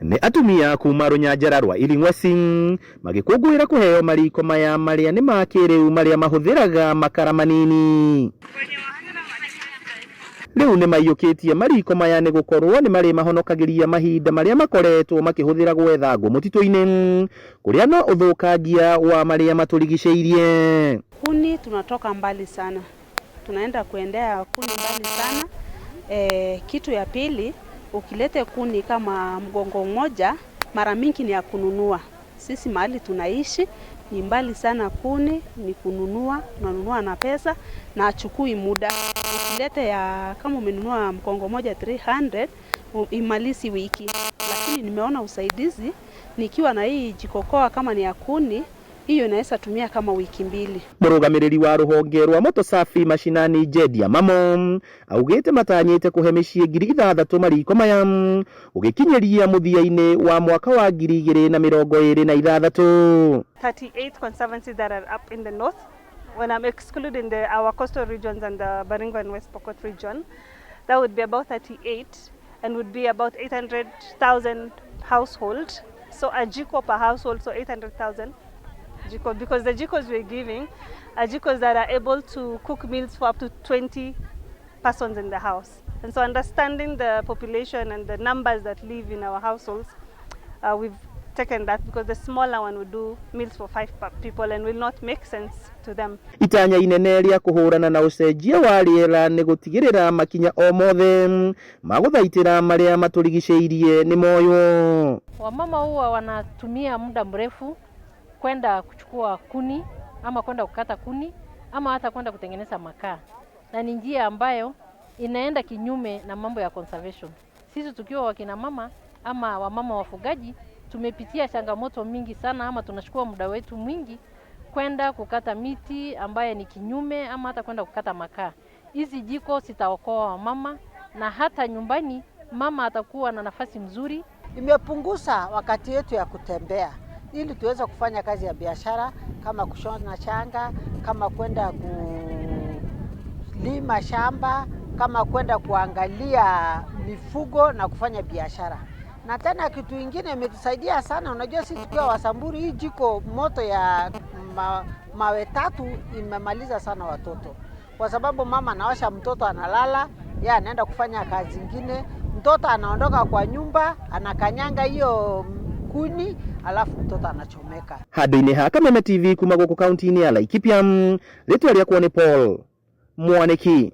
Ni atumia kuma runyanjara rwa Iring'wesi magikungwira kuheo mariko maya maria ni makiriu maria mahuthiraga makara manini. Riu ni maiyukitie mariko maya ni gukorwo ni mari mahonokagiria mahinda maria makoretwo makihuthira gwetha ngũ mutito-ini kuria no uthukangia wa maria maturigiceirie. Kuni tunatoka mbali sana, tunaenda kuendea kuni mbali sana. Kitu ya pili, ukilete kuni kama mgongo mmoja, mara mingi ni ya kununua. Sisi mahali tunaishi ni mbali sana, kuni ni kununua, tunanunua na pesa na achukui muda. Ukilete ya kama umenunua mgongo moja 300 imalisi wiki, lakini nimeona usaidizi nikiwa na hii jikokoa kama ni ya kuni, hiyo inaweza tumia kama wiki 2. Murugamiriri wa ruhonge rwa moto safi mashinani Jedia Mamo augite matanyite kuhe micii 6,000 mariko maya ugikinyeria muthia-ini wa mwaka wa 2026. 38 conservancies that are up in the north, when I'm excluding our coastal regions and the Baringo and West Pokot region, that would be about 38 and would be about 800,000 households. So a jiko per household, so 800,000 jiko, because the jikos we're giving are jikos that are able to cook meals for up to 20 persons in the house. And so understanding the population and the numbers that live in our households, we've taken that, because the smaller one would do meals for 5 people and will not make sense to them. Itanya inene ria kuhurana na ucenjia wa riera ni gutigirira makinya o mothe maguthaitira maria maturigiceirie ni moyo. Wamama huwa wanatumia muda mrefu kwenda kuchukua kuni ama kwenda kukata kuni ama hata kwenda kutengeneza makaa, na ni njia ambayo inaenda kinyume na mambo ya conservation. Sisi tukiwa wakina mama ama wamama wafugaji tumepitia changamoto mingi sana, ama tunachukua muda wetu mwingi kwenda kukata miti ambaye ni kinyume ama hata kwenda kukata makaa. Hizi jiko zitaokoa wamama, na hata nyumbani mama atakuwa na nafasi mzuri. Imepunguza wakati yetu ya kutembea ili tuweze kufanya kazi ya biashara kama kushona shanga, kama kwenda kulima shamba, kama kwenda kuangalia mifugo na kufanya biashara. Na tena kitu kingine imetusaidia sana, unajua sisi tukiwa Wasamburu, hii jiko moto ya mawe 3 imemaliza sana watoto. Kwa sababu mama anawasha, mtoto analala, yeye anaenda kufanya kazi zingine, mtoto anaondoka kwa nyumba, anakanyanga hiyo kuni, alafu mtoto anachomeka. Hadi-ini ha Kameme TV kuma guku kaunti-ini ya Laikipia, ritwa riakwa ni Paul Mwaniki.